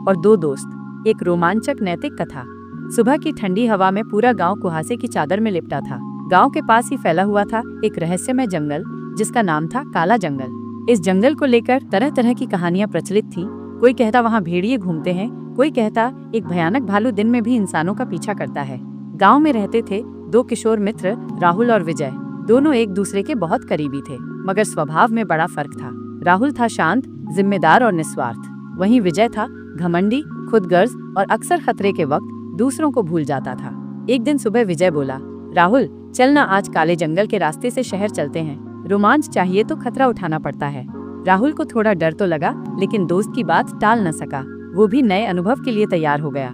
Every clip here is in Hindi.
और दो दोस्त। एक रोमांचक नैतिक कथा। सुबह की ठंडी हवा में पूरा गांव कुहासे की चादर में लिपटा था। गांव के पास ही फैला हुआ था एक रहस्यमय जंगल, जिसका नाम था काला जंगल। इस जंगल को लेकर तरह तरह की कहानियां प्रचलित थीं। कोई कहता वहां भेड़िए घूमते हैं, कोई कहता एक भयानक भालू दिन में भी इंसानों का पीछा करता है। गांव में रहते थे दो किशोर मित्र, राहुल और विजय। दोनों एक दूसरे के बहुत करीबी थे, मगर स्वभाव में बड़ा फर्क था। राहुल था शांत, जिम्मेदार और निस्वार्थ। वहीं विजय था घमंडी, खुदगर्ज और अक्सर खतरे के वक्त दूसरों को भूल जाता था। एक दिन सुबह विजय बोला, राहुल चलना, आज काले जंगल के रास्ते से शहर चलते हैं। रोमांच चाहिए तो खतरा उठाना पड़ता है। राहुल को थोड़ा डर तो लगा, लेकिन दोस्त की बात टाल न सका। वो भी नए अनुभव के लिए तैयार हो गया।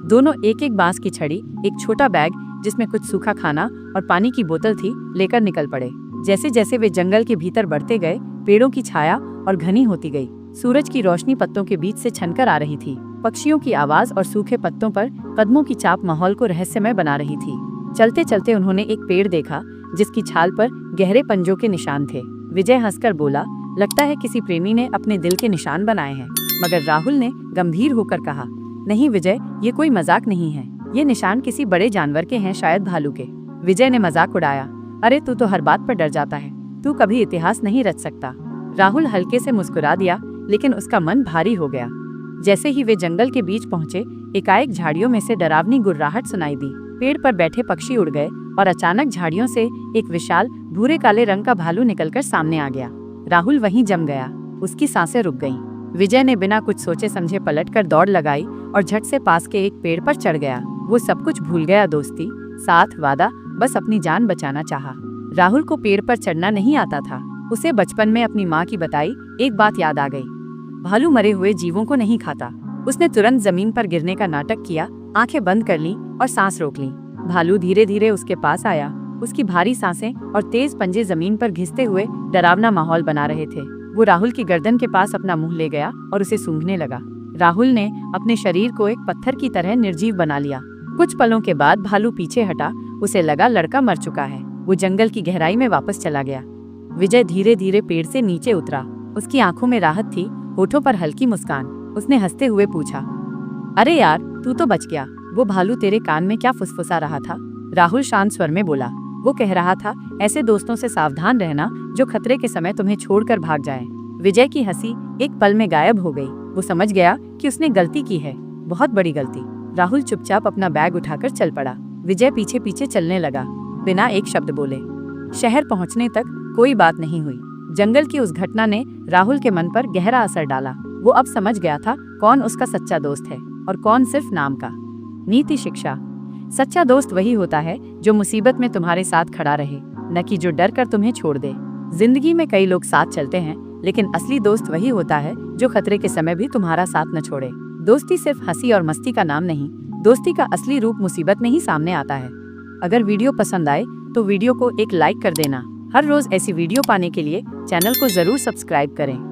दोनों एक एक बांस की छड़ी, एक छोटा बैग जिसमें कुछ सूखा खाना और पानी की बोतल थी, लेकर निकल पड़े। जैसे जैसे वे जंगल के भीतर बढ़ते गए, पेड़ों की छाया और घनी होती गई। सूरज की रोशनी पत्तों के बीच से छनकर आ रही थी। पक्षियों की आवाज और सूखे पत्तों पर कदमों की चाप माहौल को रहस्यमय बना रही थी। चलते चलते उन्होंने एक पेड़ देखा, जिसकी छाल पर गहरे पंजों के निशान थे। विजय हंसकर बोला, लगता है किसी प्रेमी ने अपने दिल के निशान बनाए हैं। मगर राहुल ने गंभीर होकर कहा, नहीं विजय, ये कोई मजाक नहीं है। ये निशान किसी बड़े जानवर के हैं, शायद भालू के। विजय ने मजाक उड़ाया, अरे तू तो हर बात पर डर जाता है, तू कभी इतिहास नहीं रच सकता। राहुल हल्के से मुस्कुरा दिया, लेकिन उसका मन भारी हो गया। जैसे ही वे जंगल के बीच पहुंचे, एकाएक झाड़ियों में से डरावनी गुर्राहट सुनाई दी। पेड़ पर बैठे पक्षी उड़ गए और अचानक झाड़ियों से एक विशाल भूरे काले रंग का भालू निकलकर सामने आ गया। राहुल वहीं जम गया, उसकी सांसें रुक गईं। विजय ने बिना कुछ सोचे समझे पलटकर दौड़ लगाई और झट से पास के एक पेड़ पर चढ़ गया। वो सब कुछ भूल गया, दोस्ती, साथ, वादा, बस अपनी जान बचाना चाहा। राहुल को पेड़ पर चढ़ना नहीं आता था। उसे बचपन में अपनी माँ की बताई एक बात याद आ गई, भालू मरे हुए जीवों को नहीं खाता। उसने तुरंत जमीन पर गिरने का नाटक किया, आंखें बंद कर लीं और सांस रोक लीं। भालू धीरे धीरे उसके पास आया। उसकी भारी सांसें और तेज पंजे जमीन पर घिसते हुए डरावना माहौल बना रहे थे। वो राहुल की गर्दन के पास अपना मुंह ले गया और उसे सूंघने लगा। राहुल ने अपने शरीर को एक पत्थर की तरह निर्जीव बना लिया। कुछ पलों के बाद भालू पीछे हटा। उसे लगा लड़का मर चुका है। वो जंगल की गहराई में वापस चला गया। विजय धीरे धीरे पेड़ से नीचे उतरा। उसकी आंखों में राहत थी, होठों पर हल्की मुस्कान। उसने हंसते हुए पूछा, अरे यार, तू तो बच गया। वो भालू तेरे कान में क्या फुसफुसा रहा था? राहुल शांत स्वर में बोला, वो कह रहा था, ऐसे दोस्तों से सावधान रहना जो खतरे के समय तुम्हें छोड़कर भाग जाएं। विजय की हंसी एक पल में गायब हो गई। वो समझ गया कि उसने गलती की है, बहुत बड़ी गलती। राहुल चुपचाप अपना बैग उठाकर चल पड़ा। विजय पीछे पीछे चलने लगा, बिना एक शब्द बोले। शहर पहुंचने तक कोई बात नहीं हुई। जंगल की उस घटना ने राहुल के मन पर गहरा असर डाला। वो अब समझ गया था कौन उसका सच्चा दोस्त है और कौन सिर्फ नाम का। नीति शिक्षा। सच्चा दोस्त वही होता है जो मुसीबत में तुम्हारे साथ खड़ा रहे, न कि जो डर कर तुम्हें छोड़ दे। जिंदगी में कई लोग साथ चलते हैं, लेकिन असली दोस्त वही होता है जो खतरे के समय भी तुम्हारा साथ न छोड़े। दोस्ती सिर्फ हंसी और मस्ती का नाम नहीं, दोस्ती का असली रूप मुसीबत में ही सामने आता है। अगर वीडियो पसंद आए तो वीडियो को एक लाइक कर देना। हर रोज ऐसी वीडियो पाने के लिए चैनल को जरूर सब्सक्राइब करें।